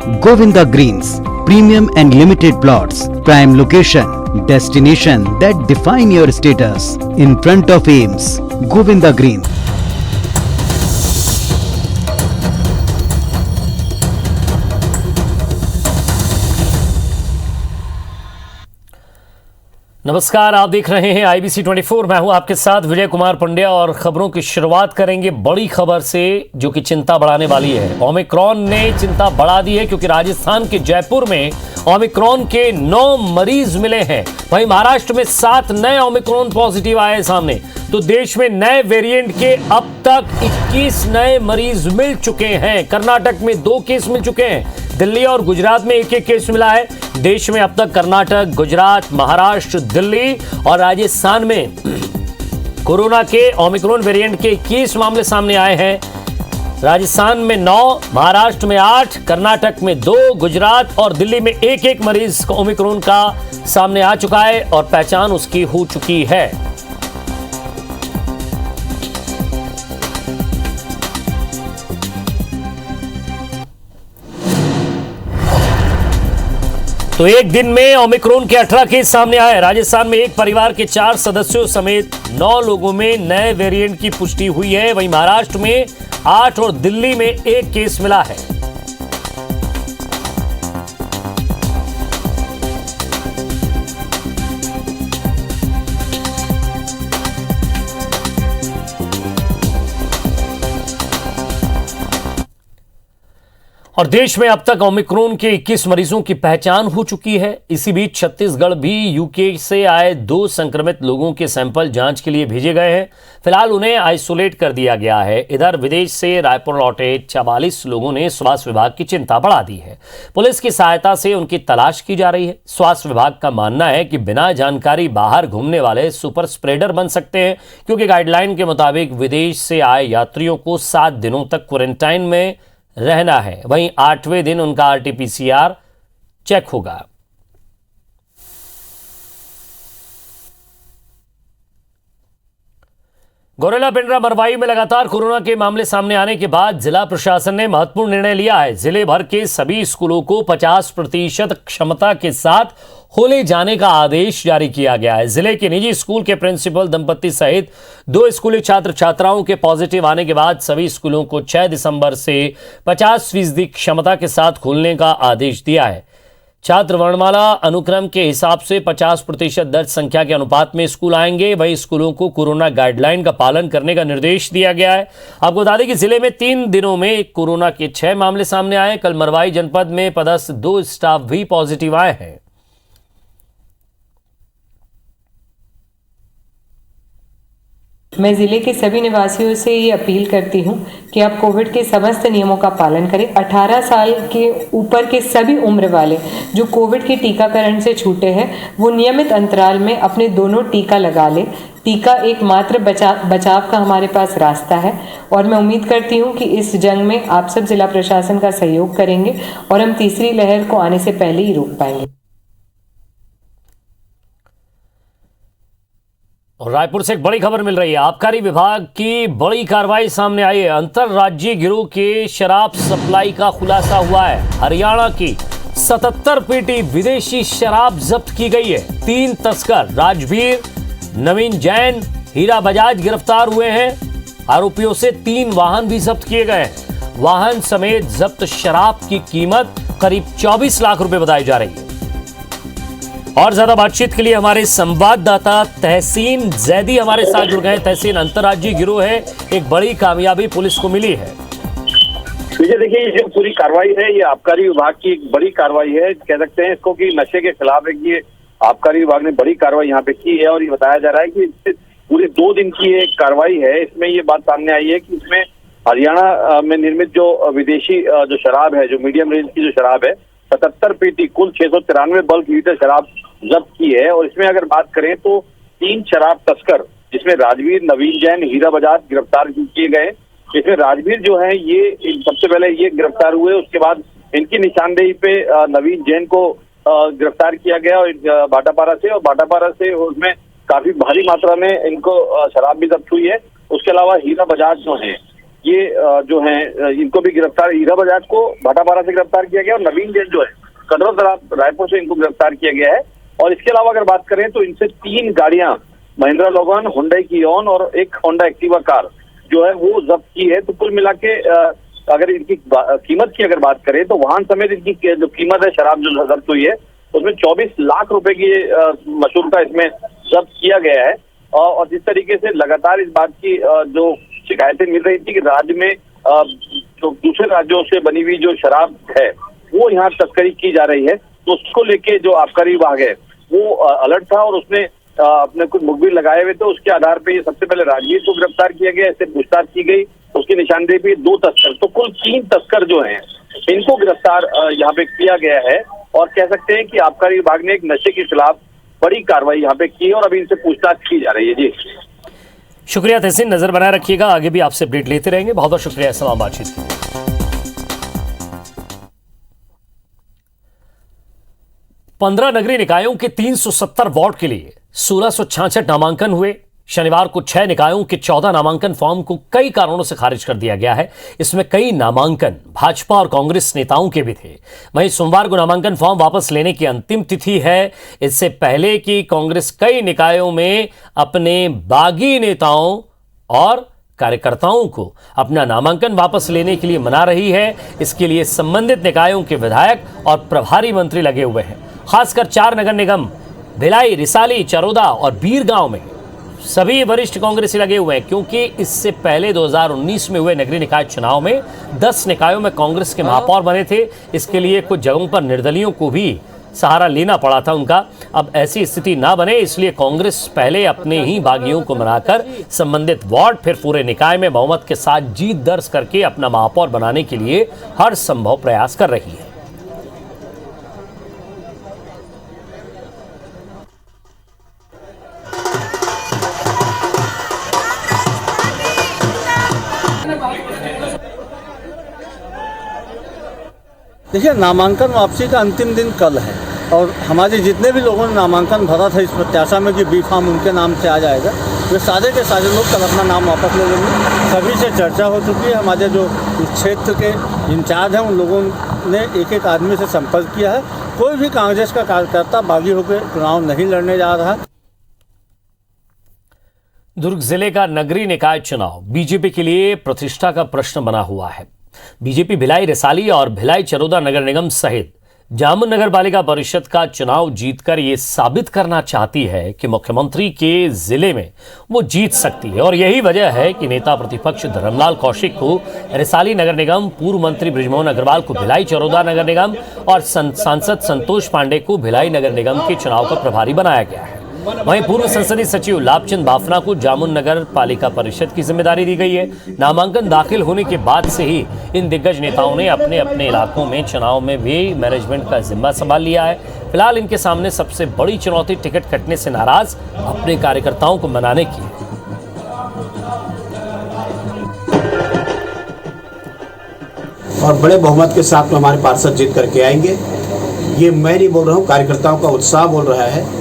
Govinda Greens, premium and limited plots, prime location, destination that define your status. In front of Ames, Govinda Greens. नमस्कार, आप देख रहे हैं IBC 24। मैं हूं आपके साथ विजय कुमार पंड्या और खबरों की शुरुआत करेंगे बड़ी खबर से जो कि चिंता बढ़ाने वाली है। ओमिक्रॉन ने चिंता बढ़ा दी है क्योंकि राजस्थान के जयपुर में ओमिक्रॉन के 9 मरीज मिले हैं। वहीं महाराष्ट्र में 7 नए ओमिक्रॉन पॉजिटिव आए सामने। तो देश में नए वेरिएंट के अब तक 21 नए मरीज मिल चुके हैं। कर्नाटक में 2 केस मिल चुके हैं। दिल्ली और गुजरात में 1-1 केस मिला है। देश में अब तक कर्नाटक, गुजरात, महाराष्ट्र, दिल्ली और राजस्थान में कोरोना के ओमिक्रॉन वेरिएंट के 21 मामले सामने आए हैं। राजस्थान में 9, महाराष्ट्र में 8, कर्नाटक में 2, गुजरात और दिल्ली में 1-1 मरीज ओमिक्रॉन का सामने आ चुका है और पहचान उसकी हो चुकी है। तो एक दिन में ओमिक्रॉन के 18 केस सामने आए। राजस्थान में एक परिवार के 4 सदस्यों समेत 9 लोगों में नए वेरिएंट की पुष्टि हुई है। वहीं महाराष्ट्र में 8 और दिल्ली में 1 केस मिला है। और देश में अब तक ओमिक्रॉन के 21 मरीजों की पहचान हो चुकी है। इसी बीच छत्तीसगढ़ भी यूके से आए 2 संक्रमित लोगों के सैंपल जांच के लिए भेजे गए हैं। फिलहाल उन्हें आइसोलेट कर दिया गया है। इधर विदेश से रायपुर लौटे 44 लोगों ने स्वास्थ्य विभाग की चिंता बढ़ा दी है। पुलिस की सहायता से उनकी तलाश की जा रही है। स्वास्थ्य विभाग का मानना है कि बिना जानकारी बाहर घूमने वाले सुपर स्प्रेडर बन सकते हैं, क्योंकि गाइडलाइन के मुताबिक विदेश से आए यात्रियों को 7 दिनों तक क्वारंटाइन में रहना है। वहीं 8वें दिन उनका RT-PCR चेक होगा। गौरेला पिंडरा मरवाई में लगातार कोरोना के मामले सामने आने के बाद जिला प्रशासन ने महत्वपूर्ण निर्णय लिया है। जिले भर के सभी स्कूलों को 50% क्षमता के साथ खोले जाने का आदेश जारी किया गया है। जिले के निजी स्कूल के प्रिंसिपल दंपति सहित 2 स्कूली छात्र छात्राओं के पॉजिटिव आने के बाद सभी स्कूलों को 6 दिसंबर से 50% क्षमता के साथ खोलने का आदेश दिया है। छात्र वर्णमाला अनुक्रम के हिसाब से 50% दर्ज संख्या के अनुपात में स्कूल आएंगे। वहीं स्कूलों को कोरोना गाइडलाइन का पालन करने का निर्देश दिया गया है। आपको बता दें कि जिले में 3 दिनों में कोरोना के 6 मामले सामने आए। कल मरवाई जनपद में पदस्थ 2 स्टाफ भी पॉजिटिव आए हैं। मैं ज़िले के सभी निवासियों से ये अपील करती हूँ कि आप कोविड के समस्त नियमों का पालन करें। 18 साल के ऊपर के सभी उम्र वाले जो कोविड के टीकाकरण से छूटे हैं वो नियमित अंतराल में अपने दोनों टीका लगा लें। टीका एकमात्र बचाव का हमारे पास रास्ता है और मैं उम्मीद करती हूँ कि इस जंग में आप सब जिला प्रशासन का सहयोग करेंगे और हम तीसरी लहर को आने से पहले ही रोक पाएंगे। और रायपुर से एक बड़ी खबर मिल रही है। आबकारी विभाग की बड़ी कार्रवाई सामने आई है। अंतरराज्यीय गिरोह के शराब सप्लाई का खुलासा हुआ है। हरियाणा की 77 पेटी विदेशी शराब जब्त की गई है। 3 तस्कर राजवीर, नवीन जैन, हीरा बजाज गिरफ्तार हुए हैं। आरोपियों से 3 वाहन भी जब्त किए गए हैं। वाहन समेत जब्त शराब की कीमत करीब 24 लाख रुपए बताई जा रही है। और ज्यादा बातचीत के लिए हमारे संवाददाता तहसीन जैदी हमारे साथ जुड़ गए। तहसीन, अंतरराज्यीय गिरोह है, एक बड़ी कामयाबी पुलिस को मिली है। विजय, देखिए ये जो पूरी कार्रवाई है ये आबकारी विभाग की एक बड़ी कार्रवाई है। कह सकते हैं इसको कि नशे के खिलाफ एक ये आबकारी विभाग ने बड़ी कार्रवाई यहाँ पे की है। और ये बताया जा रहा है कि पूरे 2 दिन की ये कार्रवाई है। इसमें ये बात सामने आई है कि इसमें हरियाणा में निर्मित जो विदेशी जो शराब है, जो मीडियम रेंज की जो शराब है, 77 पेटी कुल 693 बल्क लीटर शराब जब्त की है। और इसमें अगर बात करें तो 3 शराब तस्कर जिसमें राजवीर, नवीन जैन, हीरा बजाज गिरफ्तार किए गए। इसमें राजवीर जो है ये सबसे पहले ये गिरफ्तार हुए, उसके बाद इनकी निशानदेही पे नवीन जैन को गिरफ्तार किया गया और भाटापारा से, और भाटापारा से उसमें काफी भारी मात्रा में इनको शराब भी जब्त हुई है। उसके अलावा हीरा बजाज जो है ये जो है इनको भी गिरफ्तार, हीरा बजाज को भाटापारा से गिरफ्तार किया गया और नवीन जैन जो है कटरा तालाब रायपुर से इनको गिरफ्तार किया गया है। और इसके अलावा अगर बात करें तो इनसे 3 गाड़ियां महिंद्रा लोगन, हुंडई कियोन और एक होंडा एक्टिवा कार जो है वो जब्त की है। तो कुल मिला के अगर इनकी कीमत की अगर बात करें तो वाहन समेत इनकी जो कीमत है शराब जो जब्त हुई है उसमें 24 लाख रुपए की मशहूर का इसमें जब्त किया गया है। और जिस तरीके से लगातार इस बात की जो शिकायतें मिल रही थी कि राज्य में जो दूसरे राज्यों से बनी हुई जो शराब है वो यहाँ तस्करी की जा रही है, तो उसको लेके जो आबकारी विभाग है वो अलर्ट था और उसने अपने कुछ मुखबिर लगाए हुए थे। उसके आधार पे ये सबसे पहले राजगीर को गिरफ्तार किया गया, इससे पूछताछ की गई, उसकी निशानदेही पे 2 तस्कर, तो कुल 3 तस्कर जो हैं इनको गिरफ्तार यहाँ पे किया गया है। और कह सकते हैं कि आबकारी विभाग ने एक नशे के खिलाफ बड़ी कार्रवाई यहाँ पे की है और अभी इनसे पूछताछ की जा रही है। जी शुक्रिया तहसीन, नजर बनाए रखिएगा, आगे भी आपसे अपडेट लेते रहेंगे। बहुत बहुत शुक्रिया सलाम बातचीत के लिए। 15 नगरीय निकायों के 370 वार्ड के लिए 1666 नामांकन हुए। शनिवार को 6 निकायों के 14 नामांकन फॉर्म को कई कारणों से खारिज कर दिया गया है। इसमें कई नामांकन भाजपा और कांग्रेस नेताओं के भी थे। वहीं सोमवार को नामांकन फॉर्म वापस लेने की अंतिम तिथि है। इससे पहले कि कांग्रेस कई निकायों में अपने बागी नेताओं और कार्यकर्ताओं को अपना नामांकन वापस लेने के लिए मना रही है, इसके लिए संबंधित निकायों के विधायक और प्रभारी मंत्री लगे हुए हैं। खासकर 4 नगर निगम भिलाई, रिसाली, चरोदा और बीरगांव में सभी वरिष्ठ कांग्रेसी लगे हुए हैं, क्योंकि इससे पहले 2019 में हुए नगरीय निकाय चुनाव में 10 निकायों में कांग्रेस के महापौर बने थे। इसके लिए कुछ जगहों पर निर्दलियों को भी सहारा लेना पड़ा था उनका। अब ऐसी स्थिति ना बने, इसलिए कांग्रेस पहले अपने ही बागियों को मनाकर संबंधित वार्ड फिर पूरे निकाय में बहुमत के साथ जीत दर्ज करके अपना महापौर बनाने के लिए हर संभव प्रयास कर रही है। देखिए, नामांकन वापसी का अंतिम दिन कल है और हमारे जितने भी लोगों ने नामांकन भरा था इस प्रत्याशा में कि बी फार्म उनके नाम से आ जाएगा, वे सारे के सारे लोग कल अपना नाम वापस ले लेंगे। सभी से चर्चा हो चुकी है। हमारे जो क्षेत्र के इंचार्ज हैं उन लोगों ने एक एक आदमी से संपर्क किया है। कोई भी कांग्रेस का कार्यकर्ता बागी होकर चुनाव नहीं लड़ने जा रहा है। दुर्ग जिले का नगरीय निकाय चुनाव बीजेपी के लिए प्रतिष्ठा का प्रश्न बना हुआ है। बीजेपी भिलाई, रिसाली और भिलाई चरोदा नगर निगम सहित जामुन नगर पालिका परिषद का चुनाव जीतकर ये साबित करना चाहती है कि मुख्यमंत्री के जिले में वो जीत सकती है। और यही वजह है कि नेता प्रतिपक्ष धर्मलाल कौशिक को रिसाली नगर निगम, पूर्व मंत्री बृजमोहन अग्रवाल को भिलाई चरोदा नगर निगम और सांसद संतोष पांडे को भिलाई नगर निगम के चुनाव का प्रभारी बनाया गया है। वहीं पूर्व संसदीय सचिव लाभचंद बाफना को जामुन नगर पालिका परिषद की जिम्मेदारी दी गई है। नामांकन दाखिल होने के बाद से ही इन दिग्गज नेताओं ने अपने अपने इलाकों में चुनाव में भी मैनेजमेंट का जिम्मा संभाल लिया है। फिलहाल इनके सामने सबसे बड़ी चुनौती टिकट कटने से नाराज अपने कार्यकर्ताओं को मनाने की है। और बड़े बहुमत के साथ में हमारे पार्षद जीत करके आएंगे। ये मैं नहीं बोल रहा हूँ, कार्यकर्ताओं का उत्साह बोल रहा है।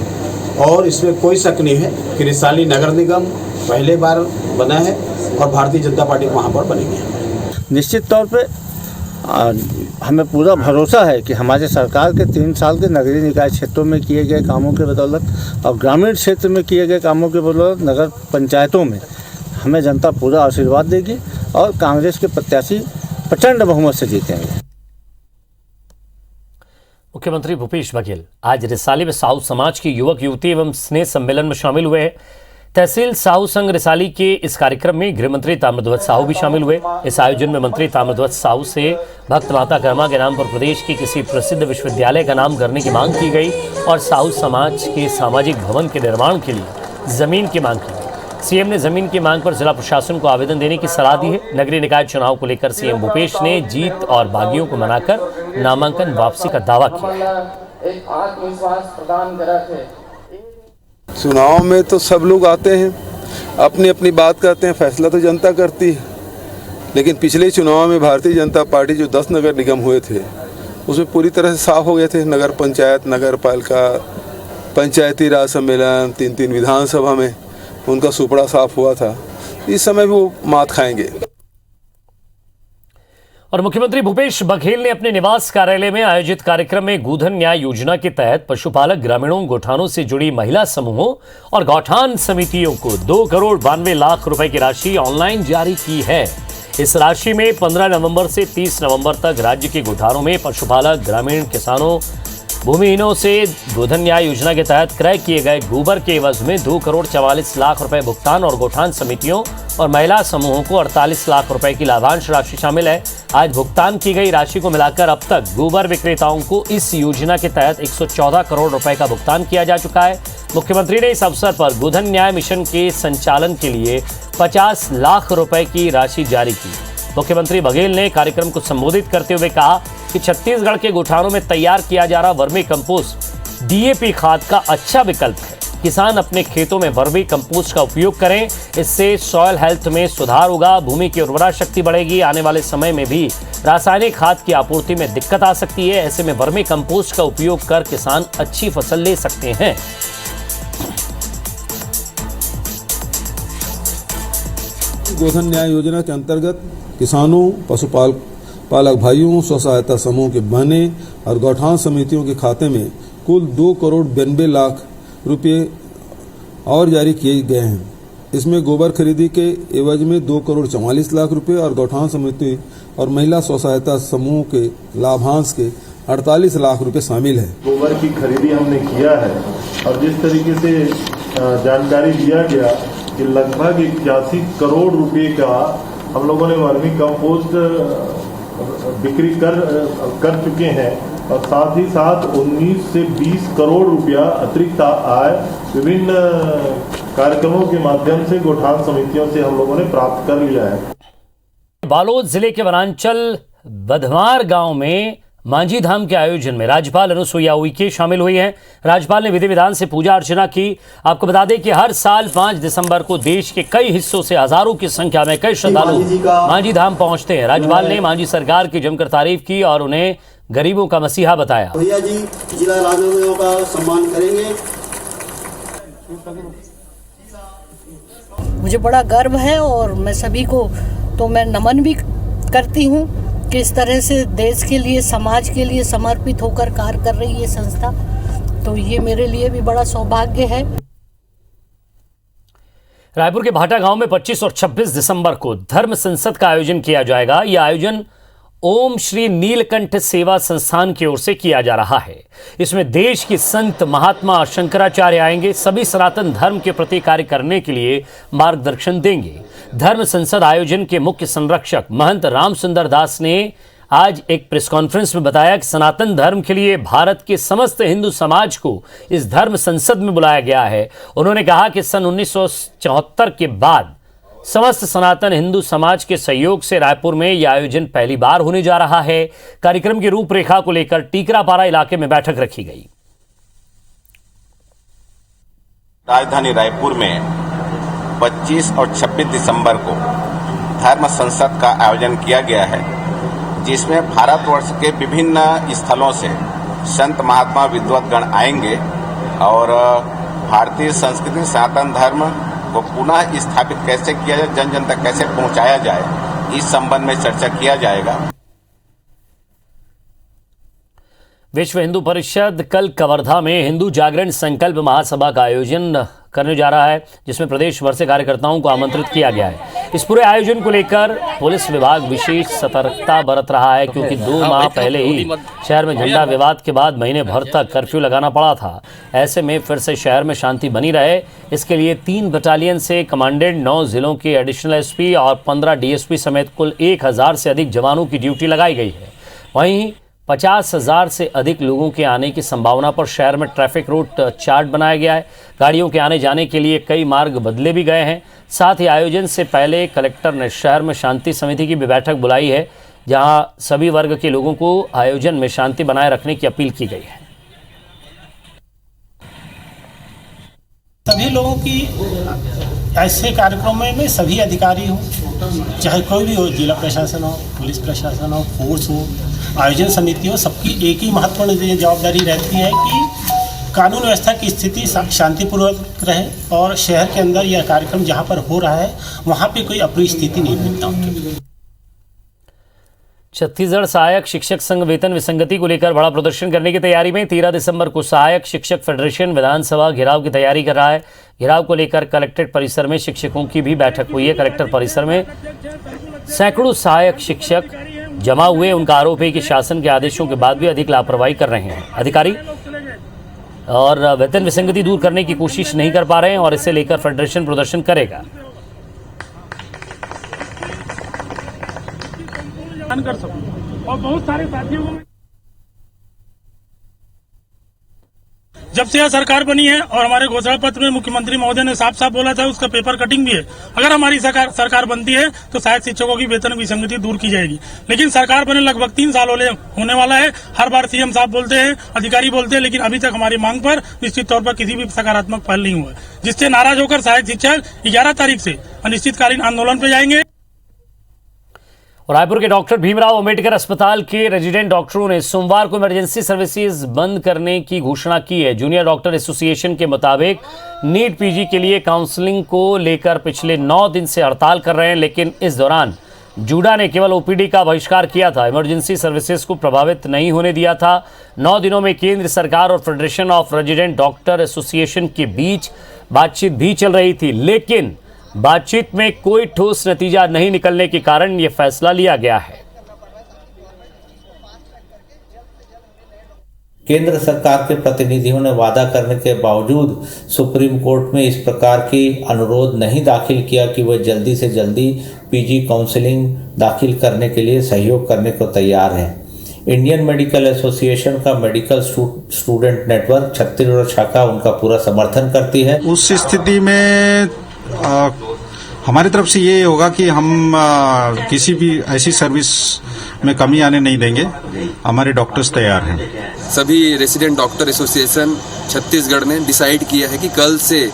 और इसमें कोई शक नहीं है कि रिसाली नगर निगम पहले बार बना है और भारतीय जनता पार्टी वहाँ पर बनेगी। निश्चित तौर पे हमें पूरा भरोसा है कि हमारे सरकार के 3 साल के नगरीय निकाय क्षेत्रों में किए गए कामों के बदौलत और ग्रामीण क्षेत्र में किए गए कामों के बदौलत नगर पंचायतों में हमें जनता पूरा आशीर्वाद देगी और कांग्रेस के प्रत्याशी प्रचंड बहुमत से जीतेंगे। मुख्यमंत्री भूपेश बघेल आज रिसाली में साहू समाज के युवक युवती एवं स्नेह सम्मेलन में शामिल हुए हैं। तहसील साहू संघ रिसाली के इस कार्यक्रम में गृह मंत्री ताम्रध्वज साहू भी शामिल हुए। इस आयोजन में मंत्री ताम्रध्वज साहू से भक्त माता कर्मा के नाम पर प्रदेश के किसी प्रसिद्ध विश्वविद्यालय का नाम करने की मांग की गई और साहू समाज के सामाजिक भवन के निर्माण के लिए जमीन की मांग की गई। सीएम ने जमीन की मांग पर जिला प्रशासन को आवेदन देने की सलाह दी है। नगरीय निकाय चुनाव को लेकर सीएम भूपेश ने जीत और बागियों को मनाकर नामांकन वापसी का दावा किया। एक आत्मविश्वास प्रदान करा थे। चुनाव में तो सब लोग आते हैं, अपनी अपनी बात करते हैं, फैसला तो जनता करती है। लेकिन पिछले चुनाव में भारतीय जनता पार्टी जो 10 नगर निगम हुए थे उसमें पूरी तरह से साफ हो गए थे। नगर पंचायत, नगर पालिका, पंचायती राज सम्मेलन, 3 विधानसभा में उनका सुपड़ा साफ हुआ था। इस समय भी वो मात खाएंगे। और मुख्यमंत्री भूपेश बघेल ने अपने निवास कार्यालय में आयोजित कार्यक्रम में गोधन न्याय योजना के तहत पशुपालक ग्रामीणों गौठानों से जुड़ी महिला समूहों और गौठान समितियों को 2 करोड़ 92 लाख रुपए की राशि ऑनलाइन जारी की है। इस राशि में 15 नवंबर से 30 नवंबर तक राज्य के गौठानों में पशुपालक ग्रामीण किसानों भूमिहीनों से गोधन न्याय योजना के तहत क्रय किए गए गोबर के एवज में 2 करोड़ 44 लाख रुपए भुगतान और गौठान समितियों और महिला समूहों को 48 लाख रुपए की लाभांश राशि शामिल है। आज भुगतान की गई राशि को मिलाकर अब तक गोबर विक्रेताओं को इस योजना के तहत 114 करोड़ रुपए का भुगतान किया जा चुका है। मुख्यमंत्री ने इस अवसर पर गोधन न्याय मिशन के संचालन के लिए 50 लाख रुपए की राशि जारी की। मुख्यमंत्री बघेल ने कार्यक्रम को संबोधित करते हुए कहा कि छत्तीसगढ़ के गौठानों में तैयार किया जा रहा वर्मी कंपोस्ट डीएपी खाद का अच्छा विकल्प है। किसान अपने खेतों में वर्मी कंपोस्ट का उपयोग करें, इससे सॉइल हेल्थ में सुधार होगा, भूमि की उर्वरा शक्ति बढ़ेगी। आने वाले समय में भी रासायनिक खाद की आपूर्ति में दिक्कत आ सकती है, ऐसे में वर्मी कंपोस्ट का उपयोग कर किसान अच्छी फसल ले सकते हैं। गोधन न्याय योजना के अंतर्गत किसानों, पशुपालक भाइयों, स्व सहायता समूह के बहनें और गौठान समितियों के खाते में कुल 2 करोड़ 92 लाख रुपये और जारी किए गए हैं। इसमें गोबर खरीदी के एवज में 2 करोड़ 44 लाख रुपये और गौठान समिति और महिला स्व सहायता समूह के लाभांश के 48 लाख रुपये शामिल है। गोबर की खरीदी हमने किया है और जिस तरीके से जानकारी दिया गया कि लगभग 81 करोड़ रुपए का हम लोगों ने वर्मी कंपोस्ट बिक्री कर चुके हैं और साथ ही साथ 19 से 20 करोड़ रुपया अतिरिक्त आय विभिन्न कार्यक्रमों के माध्यम से गौठान समितियों से हम लोगों ने प्राप्त कर लिया है। बालोद जिले के वनांचल बधमार गांव में मांझी धाम के आयोजन में राज्यपाल अनुसुईया उइके शामिल हुई हैं। राज्यपाल ने विधि विधान से पूजा अर्चना की। आपको बता दें कि हर साल 5 दिसंबर को देश के कई हिस्सों से हजारों की संख्या में कई श्रद्धालु मांझी धाम पहुंचते हैं। राज्यपाल ने मांझी सरकार की जमकर तारीफ की और उन्हें गरीबों का मसीहा बताया। भैया जी जिला राजनगरों का सम्मान करेंगे। मुझे बड़ा गर्व है और मैं सभी को तो मैं नमन भी करती हूँ कि इस तरह से देश के लिए, समाज के लिए समर्पित होकर कार्य कर रही है संस्था, तो ये मेरे लिए भी बड़ा सौभाग्य है। रायपुर के भाटा गांव में 25 और 26 दिसंबर को धर्म संसद का आयोजन किया जाएगा। यह आयोजन ओम श्री नीलकंठ सेवा संस्थान की ओर से किया जा रहा है। इसमें देश के संत महात्मा शंकराचार्य आएंगे, सभी सनातन धर्म के प्रति कार्य करने के लिए मार्गदर्शन देंगे। धर्म संसद आयोजन के मुख्य संरक्षक महंत रामसुंदर दास ने आज एक प्रेस कॉन्फ्रेंस में बताया कि सनातन धर्म के लिए भारत के समस्त हिंदू समाज को इस धर्म संसद में बुलाया गया है। उन्होंने कहा कि सन 1974 के बाद समस्त सनातन हिंदू समाज के सहयोग से रायपुर में यह आयोजन पहली बार होने जा रहा है। कार्यक्रम की रूपरेखा को लेकर टीकरापारा इलाके में बैठक रखी गई। राजधानी रायपुर में 25 और 26 दिसंबर को धर्म संसद का आयोजन किया गया है, जिसमें भारतवर्ष के विभिन्न स्थलों से संत महात्मा विद्वत्गण आएंगे और भारतीय संस्कृति सनातन धर्म को पुनः स्थापित कैसे किया जाए, जन जन तक कैसे पहुंचाया जाए, इस संबंध में चर्चा किया जाएगा। विश्व हिंदू परिषद कल कवर्धा में हिंदू जागरण संकल्प महासभा का आयोजन करने जा रहा है, जिसमें प्रदेश भर से कार्यकर्ताओं को आमंत्रित किया गया है। इस पूरे आयोजन को लेकर पुलिस विभाग विशेष सतर्कता बरत रहा है, क्योंकि 2 माह पहले ही शहर में झंडा विवाद के बाद महीने भर तक कर्फ्यू लगाना पड़ा था। ऐसे में फिर से शहर में शांति बनी रहे, इसके लिए 3 बटालियन से कमांडेंट, 9 जिलों के एडिशनल एसपी और 15 डीएसपी समेत कुल 1000 से अधिक जवानों की ड्यूटी लगाई गई है। वहीं 50,000 से अधिक लोगों के आने की संभावना पर शहर में ट्रैफिक रूट चार्ट बनाया गया है। गाड़ियों के आने जाने के लिए कई मार्ग बदले भी गए हैं। साथ ही आयोजन से पहले कलेक्टर ने शहर में शांति समिति की भी बैठक बुलाई है, जहां सभी वर्ग के लोगों को आयोजन में शांति बनाए रखने की अपील की गई है। सभी लोगों की ऐसे कार्यक्रमों में सभी अधिकारी हो, चाहे कोई भी हो, जिला प्रशासन हो, पुलिस प्रशासन हो, फोर्स हो, आयोजन समिति हो, सबकी एक ही महत्वपूर्ण जवाबदारी रहती है कि कानून व्यवस्था की स्थिति शांतिपूर्वक रहे और शहर के अंदर यह कार्यक्रम जहां पर हो रहा है वहां पे कोई अप्रिय स्थिति नहीं बनता। छत्तीसगढ़ सहायक शिक्षक संघ वेतन विसंगति को लेकर बड़ा प्रदर्शन करने की तैयारी में 13 दिसंबर को सहायक शिक्षक फेडरेशन विधानसभा घेराव की तैयारी कर रहा है। घेराव को लेकर कलेक्ट्रेट परिसर में शिक्षकों की भी बैठक हुई है। कलेक्टर परिसर में सैकड़ों सहायक शिक्षक जमा हुए। उनका आरोप है कि शासन के आदेशों के बाद भी अधिक लापरवाही कर रहे हैं अधिकारी और वेतन विसंगति दूर करने की कोशिश नहीं कर पा रहे हैं और इसे लेकर फेडरेशन प्रदर्शन करेगा। कर सकूं और बहुत सारे साथियों को जब से यह सरकार बनी है और हमारे घोषणा पत्र में मुख्यमंत्री महोदय ने साफ साफ बोला था, उसका पेपर कटिंग भी है। अगर हमारी सरकार बनती है तो शायद शिक्षकों की वेतन विसंगति दूर की जाएगी। लेकिन सरकार बने लगभग 3 साल होने वाला है। हर बार सीएम साहब बोलते हैं, अधिकारी बोलते हैं, लेकिन अभी तक हमारी मांग पर निश्चित तौर पर किसी भी सकारात्मक पहल नहीं हुआ, जिससे नाराज होकर सहायक शिक्षक 11 तारीख से अनिश्चितकालीन आंदोलन पर जाएंगे। रायपुर के डॉक्टर भीमराव अंबेडकर अस्पताल के रेजिडेंट डॉक्टरों ने सोमवार को इमरजेंसी सर्विसेज बंद करने की घोषणा की है। जूनियर डॉक्टर एसोसिएशन के मुताबिक नीट पीजी के लिए काउंसलिंग को लेकर पिछले 9 दिन से हड़ताल कर रहे हैं, लेकिन इस दौरान जूडा ने केवल ओपीडी का बहिष्कार किया था, इमरजेंसी सर्विसेज को प्रभावित नहीं होने दिया था। 9 दिनों में केंद्र सरकार और federation of resident doctor association के बीच बातचीत भी चल रही थी, लेकिन बातचीत में कोई ठोस नतीजा नहीं निकलने के कारण यह फैसला लिया गया है। केंद्र सरकार के प्रतिनिधियों ने वादा करने के बावजूद सुप्रीम कोर्ट में इस प्रकार की अनुरोध नहीं दाखिल किया कि वह जल्दी से जल्दी पीजी काउंसलिंग दाखिल करने के लिए सहयोग करने को तैयार है। इंडियन मेडिकल एसोसिएशन का मेडिकल स्टूडेंट नेटवर्क छत्तीसगढ़ शाखा उनका पूरा समर्थन करती है। उस स्थिति में हमारी तरफ से ये होगा कि हम किसी भी ऐसी सर्विस में कमी आने नहीं देंगे। हमारे डॉक्टर्स तैयार हैं। सभी रेसिडेंट डॉक्टर एसोसिएशन छत्तीसगढ़ ने डिसाइड किया है कि कल से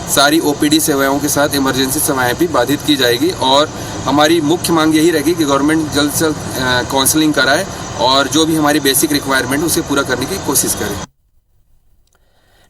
सारी ओपीडी सेवाओं के साथ इमरजेंसी सेवाएं भी बाधित की जाएगी और हमारी मुख्य मांग यही रहेगी कि गवर्नमेंट जल्द से जल्द काउंसलिंग कराए और जो भी हमारी बेसिक रिक्वायरमेंट उसे पूरा करने की कोशिश करें।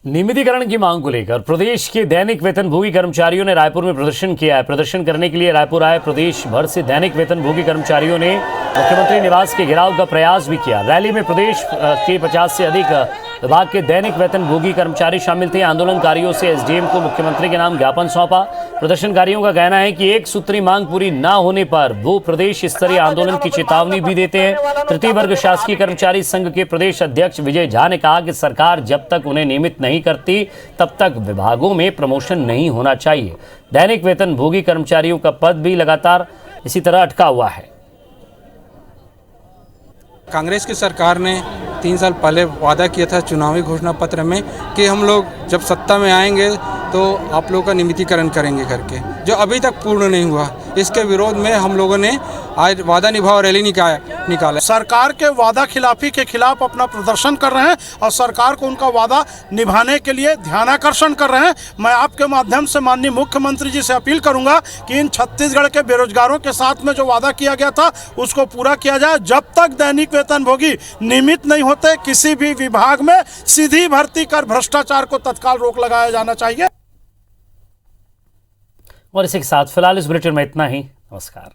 नियमितीकरण की मांग को लेकर प्रदेश के दैनिक वेतनभोगी कर्मचारियों ने रायपुर में प्रदर्शन किया है। प्रदर्शन करने के लिए रायपुर आए प्रदेश भर से दैनिक वेतनभोगी कर्मचारियों ने मुख्यमंत्री निवास के घेराव का प्रयास भी किया। रैली में प्रदेश के 50 से अधिक विभाग के दैनिक वेतनभोगी कर्मचारी शामिल थे। आंदोलनकारियों से एसडीएम को मुख्यमंत्री के नाम ज्ञापन सौंपा। प्रदर्शनकारियों का कहना है कि एक सूत्री मांग पूरी न होने पर वो प्रदेश स्तरीय आंदोलन की चेतावनी भी देते हैं। तृतीय वर्ग शासकीय कर्मचारी संघ के प्रदेश अध्यक्ष विजय झा ने कहा कि सरकार जब तक उन्हें नियमित नहीं करती तब तक विभागों में प्रमोशन नहीं होना चाहिए। दैनिक वेतनभोगी कर्मचारियों का पद भी लगातार इसी तरह अटका हुआ है। कांग्रेस की सरकार ने 3 साल पहले वादा किया था चुनावी घोषणा पत्र में कि हम लोग जब सत्ता में आएंगे तो आप लोगों का नियमितीकरण करेंगे करके, जो अभी तक पूर्ण नहीं हुआ। इसके विरोध में हम लोगों ने आज वादा निभाओ रैली निकाला। सरकार के वादा खिलाफी के खिलाफ अपना प्रदर्शन कर रहे हैं और सरकार को उनका वादा निभाने के लिए ध्यानाकर्षण कर रहे हैं। मैं आपके माध्यम से माननीय मुख्यमंत्री जी से अपील करूंगा कि इन छत्तीसगढ़ के बेरोजगारों के साथ में जो वादा किया गया था उसको पूरा किया जाए। जब तक दैनिक वेतनभोगी नियमित नहीं होते किसी भी विभाग में सीधी भर्ती कर भ्रष्टाचार को तत्काल रोक लगाया जाना चाहिए। और इसी के साथ फिलहाल इस बुलेटिन में इतना ही। नमस्कार।